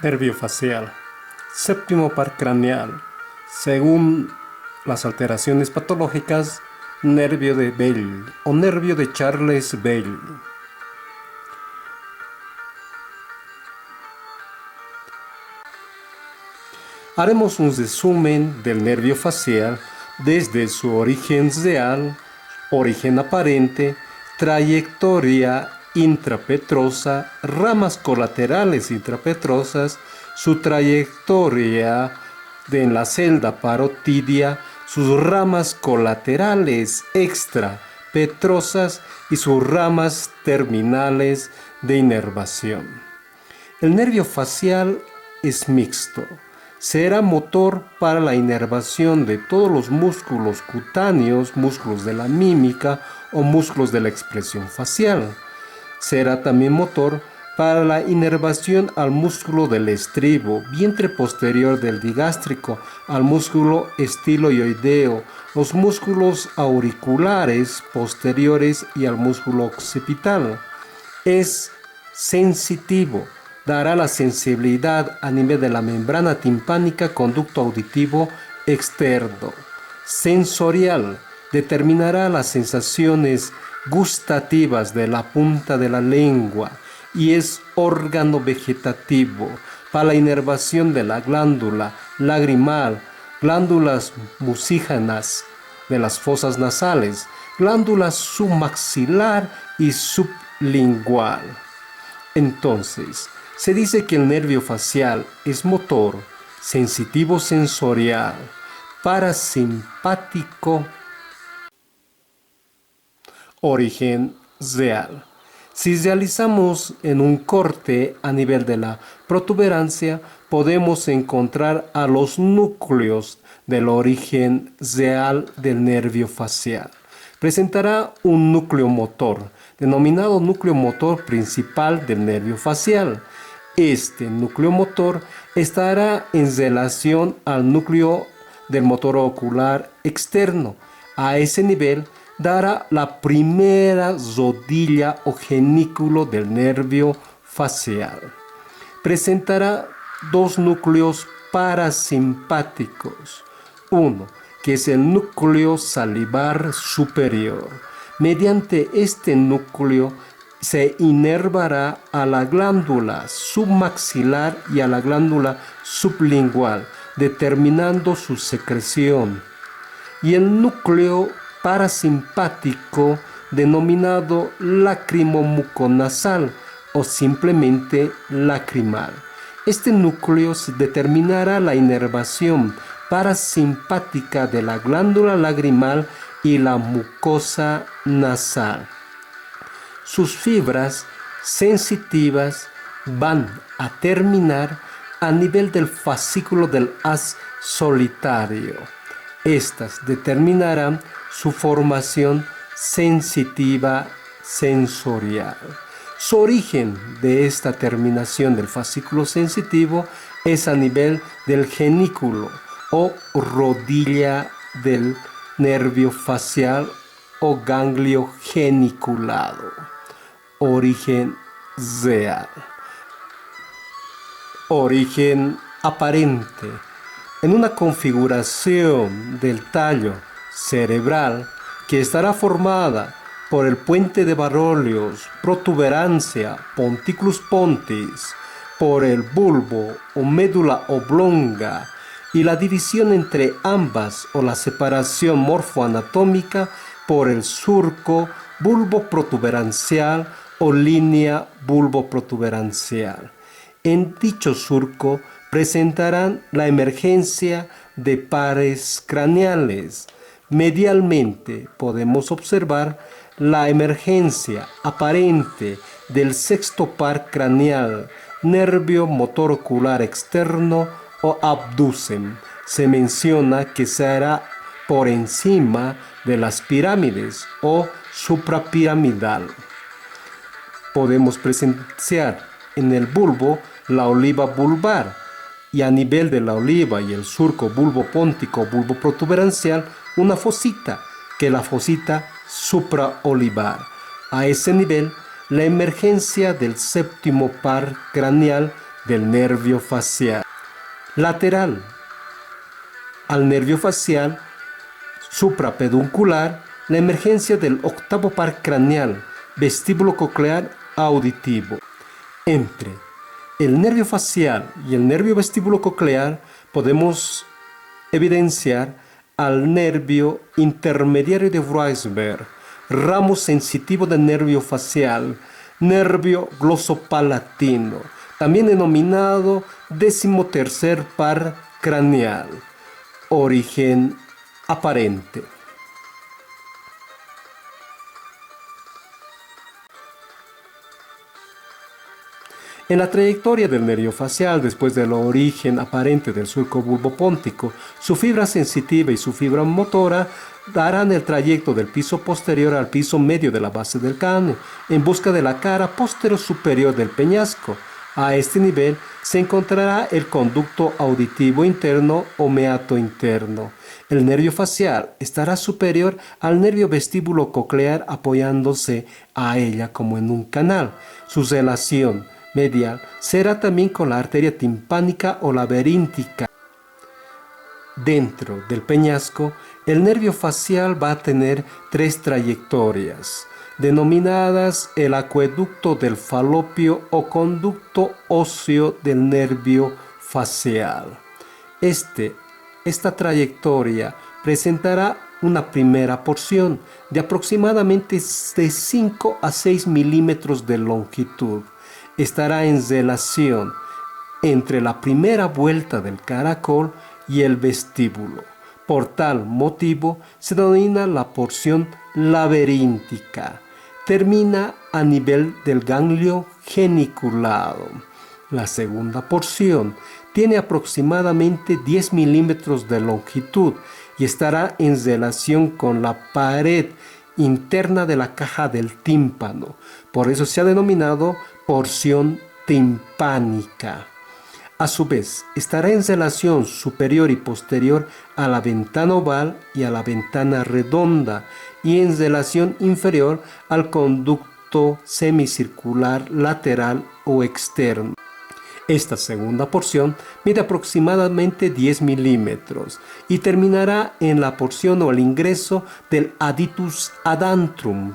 Nervio facial. Séptimo par craneal. Según las alteraciones patológicas, nervio de Bell o nervio de Charles Bell. Haremos un resumen del nervio facial desde su origen real, origen aparente, trayectoria intrapetrosa, ramas colaterales intrapetrosas, su trayectoria en la celda parotidia, sus ramas colaterales extrapetrosas y sus ramas terminales de inervación. El nervio facial es mixto. Será motor para la inervación de todos los músculos cutáneos, músculos de la mímica o músculos de la expresión facial. Será también motor para la inervación al músculo del estribo, vientre posterior del digástrico, al músculo estiloideo, los músculos auriculares posteriores y al músculo occipital. Es sensitivo. Dará la sensibilidad a nivel de la membrana timpánica, conducto auditivo externo. Sensorial. Determinará las sensaciones gustativas de la punta de la lengua y es órgano vegetativo para la inervación de la glándula lagrimal, glándulas mucígenas de las fosas nasales, glándula submaxilar y sublingual. Entonces, se dice que el nervio facial es motor, sensitivo sensorial, parasimpático, origen real. Si realizamos en un corte a nivel de la protuberancia, podemos encontrar a los núcleos del origen real del nervio facial. Presentará un núcleo motor, denominado núcleo motor principal del nervio facial. Este núcleo motor estará en relación al núcleo del motor ocular externo. A ese nivel dará la primera rodilla o genículo del nervio facial. Presentará dos núcleos parasimpáticos. Uno, que es el núcleo salivar superior. Mediante este núcleo se inervará a la glándula submaxilar y a la glándula sublingual, determinando su secreción. Y el núcleo parasimpático, denominado lacrimomuconasal o simplemente lacrimal. Este núcleo determinará la inervación parasimpática de la glándula lagrimal y la mucosa nasal. Sus fibras sensitivas van a terminar a nivel del fascículo del haz solitario. Estas determinarán su formación sensitiva sensorial. Su origen de esta terminación del fascículo sensitivo es a nivel del genículo o rodilla del nervio facial o ganglio geniculado. Origen real. Origen aparente. En una configuración del tallo cerebral que estará formada por el puente de Barolius, protuberancia, ponticulus pontis, por el bulbo o médula oblonga y la división entre ambas o la separación morfoanatómica por el surco bulbo protuberancial o línea bulbo protuberancial. En dicho surco presentarán la emergencia de pares craneales. Medialmente podemos observar la emergencia aparente del sexto par craneal, nervio motor ocular externo o abducen. Se menciona que se hará por encima de las pirámides o suprapiramidal. Podemos presenciar en el bulbo la oliva bulbar y a nivel de la oliva y el surco bulbo póntico bulbo protuberancial una fosita, que es la fosita supraolivar. A ese nivel, la emergencia del séptimo par craneal del nervio facial. Lateral al nervio facial suprapeduncular, la emergencia del octavo par craneal, vestíbulo coclear auditivo. Entre el nervio facial y el nervio vestíbulo coclear podemos evidenciar al nervio intermediario de Weisberg, ramo sensitivo del nervio facial, nervio glosopalatino, también denominado 13º par craneal, origen aparente. En la trayectoria del nervio facial, después del origen aparente del surco bulbopóntico, su fibra sensitiva y su fibra motora darán el trayecto del piso posterior al piso medio de la base del cráneo, en busca de la cara posterior superior del peñasco. A este nivel se encontrará el conducto auditivo interno o meato interno. El nervio facial estará superior al nervio vestíbulo coclear apoyándose a ella como en un canal. Su relación medial será también con la arteria timpánica o laberíntica. Dentro del peñasco, el nervio facial va a tener 3 trayectorias, denominadas el acueducto del falopio o conducto óseo del nervio facial. Esta trayectoria presentará una primera porción de aproximadamente de 5 a 6 milímetros de longitud. Estará en relación entre la primera vuelta del caracol y el vestíbulo. Por tal motivo se denomina la porción laberíntica. Termina a nivel del ganglio geniculado. La segunda porción tiene aproximadamente 10 milímetros de longitud y estará en relación con la pared interna de la caja del tímpano. Por eso se ha denominado porción timpánica. A su vez, estará en relación superior y posterior a la ventana oval y a la ventana redonda y en relación inferior al conducto semicircular lateral o externo. Esta segunda porción mide aproximadamente 10 milímetros y terminará en la porción o el ingreso del aditus adantrum.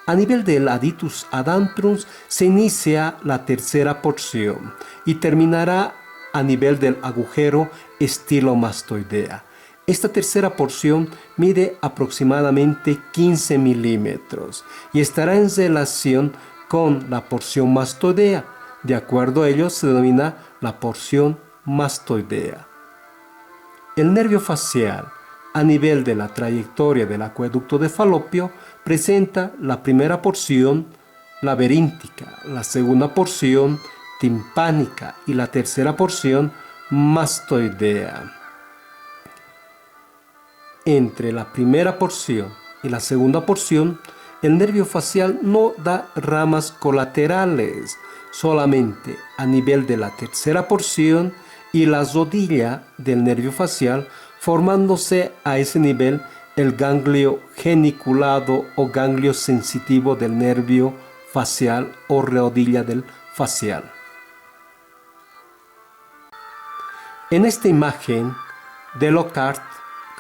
A nivel del aditus adantrum se inicia la tercera porción y terminará a nivel del agujero estilomastoidea. Esta tercera porción mide aproximadamente 15 milímetros y estará en relación con la porción mastoidea. De acuerdo a ello se denomina la porción mastoidea. El nervio facial, a nivel de la trayectoria del acueducto de falopio, presenta la primera porción laberíntica, la segunda porción timpánica y la tercera porción mastoidea. Entre la primera porción y la segunda porción, el nervio facial no da ramas colaterales, solamente a nivel de la tercera porción y la rodilla del nervio facial, formándose a ese nivel el ganglio geniculado o ganglio sensitivo del nervio facial o rodilla del facial. En esta imagen de Lockhart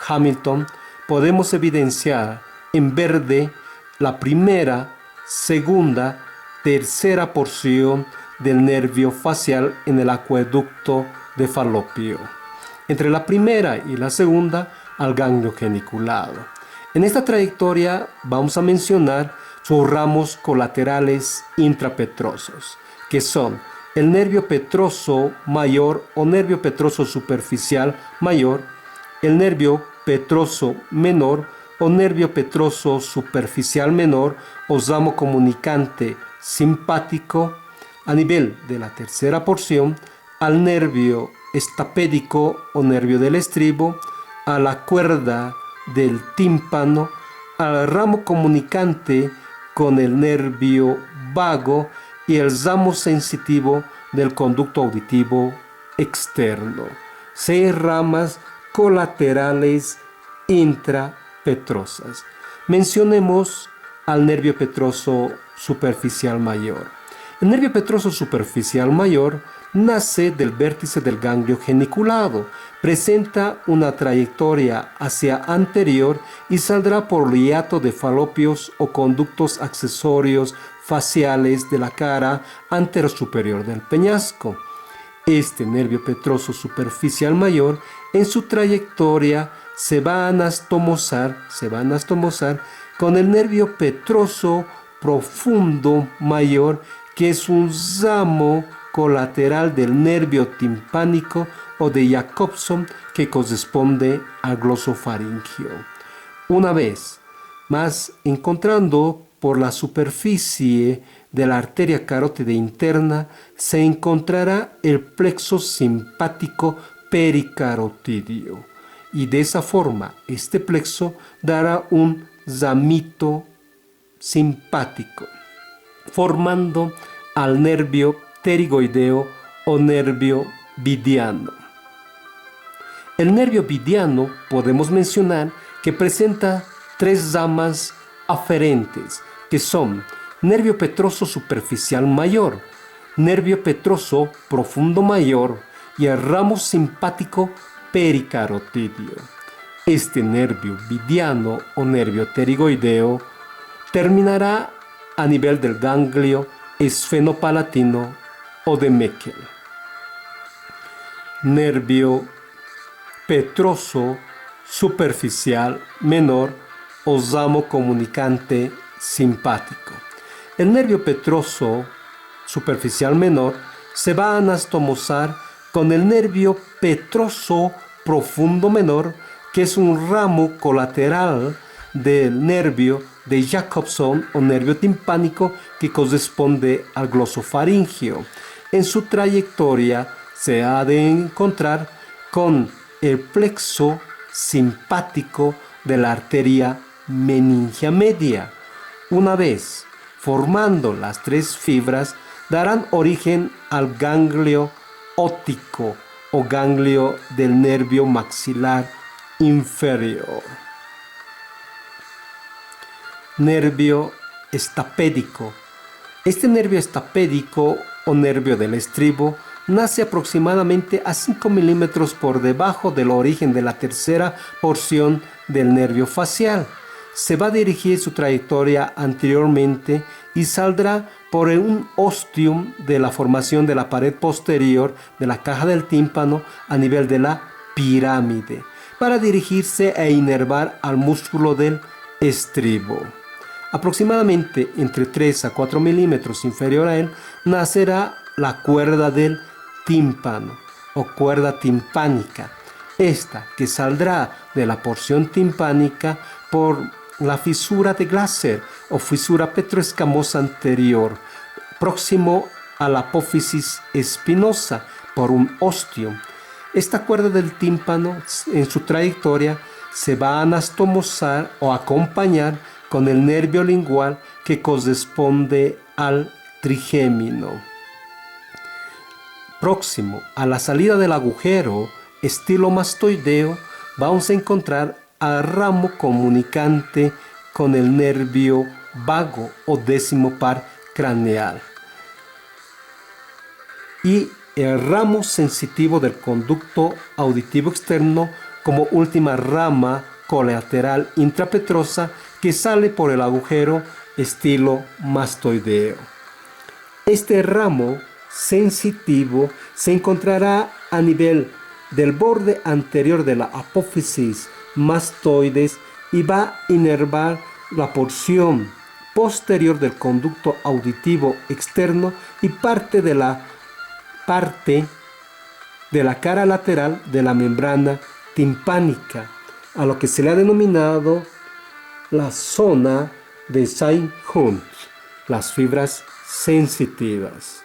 Hamilton podemos evidenciar en verde la primera, segunda, tercera porción del nervio facial en el acueducto de falopio. Entre la primera y la segunda, al ganglio geniculado. En esta trayectoria vamos a mencionar sus ramos colaterales intrapetrosos, que son el nervio petroso mayor o nervio petroso superficial mayor, el nervio petroso menor o nervio petroso superficial menor o ramo comunicante simpático. A nivel de la tercera porción, al nervio estapédico o nervio del estribo, a la cuerda del tímpano, al ramo comunicante con el nervio vago y el ramo sensitivo del conducto auditivo externo. 6 ramas colaterales intrapetrosas. Mencionemos al nervio petroso superficial mayor. El nervio petroso superficial mayor nace del vértice del ganglio geniculado, presenta una trayectoria hacia anterior y saldrá por el hiato de falopios o conductos accesorios faciales de la cara anterosuperior del peñasco. Este nervio petroso superficial mayor, en su trayectoria, se va a anastomosar con el nervio petroso profundo mayor, que es un ramo colateral del nervio timpánico o de Jacobson, que corresponde al glosofaringio. Una vez más, encontrando por la superficie de la arteria carótida interna, se encontrará el plexo simpático pericarotidio, y de esa forma este plexo dará un ramito simpático, formando al nervio pterigoideo o nervio vidiano. El nervio vidiano podemos mencionar que presenta tres ramas aferentes, que son nervio petroso superficial mayor, nervio petroso profundo mayor y el ramo simpático pericarotidio. Este nervio vidiano o nervio pterigoideo terminará a nivel del ganglio esfenopalatino o de Meckel. Nervio petroso superficial menor o ramo comunicante simpático. El nervio petroso superficial menor se va a anastomosar con el nervio petroso profundo menor, que es un ramo colateral del nervio de Jacobson o nervio timpánico, que corresponde al glosofaringio. En su trayectoria se ha de encontrar con el plexo simpático de la arteria meningia media. Una vez formando las tres fibras, darán origen al ganglio óptico o ganglio del nervio maxilar inferior. Nervio estapédico. Este nervio estapédico o nervio del estribo nace aproximadamente a 5 milímetros por debajo del origen de la tercera porción del nervio facial. Se va a dirigir su trayectoria anteriormente y saldrá por un ostium de la formación de la pared posterior de la caja del tímpano a nivel de la pirámide, para dirigirse e inervar al músculo del estribo. Aproximadamente entre 3 a 4 milímetros inferior a él nacerá la cuerda del tímpano o cuerda timpánica, esta que saldrá de la porción timpánica por la fisura de Glaser o fisura petroescamosa anterior, próximo a la apófisis espinosa por un ostium. Esta cuerda del tímpano en su trayectoria se va a anastomosar o acompañar con el nervio lingual, que corresponde al trigémino. Próximo a la salida del agujero estilomastoideo, vamos a encontrar al ramo comunicante con el nervio vago o décimo par craneal y el ramo sensitivo del conducto auditivo externo como última rama colateral intrapetrosa, que sale por el agujero estilomastoideo. Este ramo sensitivo se encontrará a nivel del borde anterior de la apófisis mastoides y va a inervar la porción posterior del conducto auditivo externo y parte de la cara lateral de la membrana timpánica, a lo que se le ha denominado la zona de Saint-Hunt, las fibras sensitivas.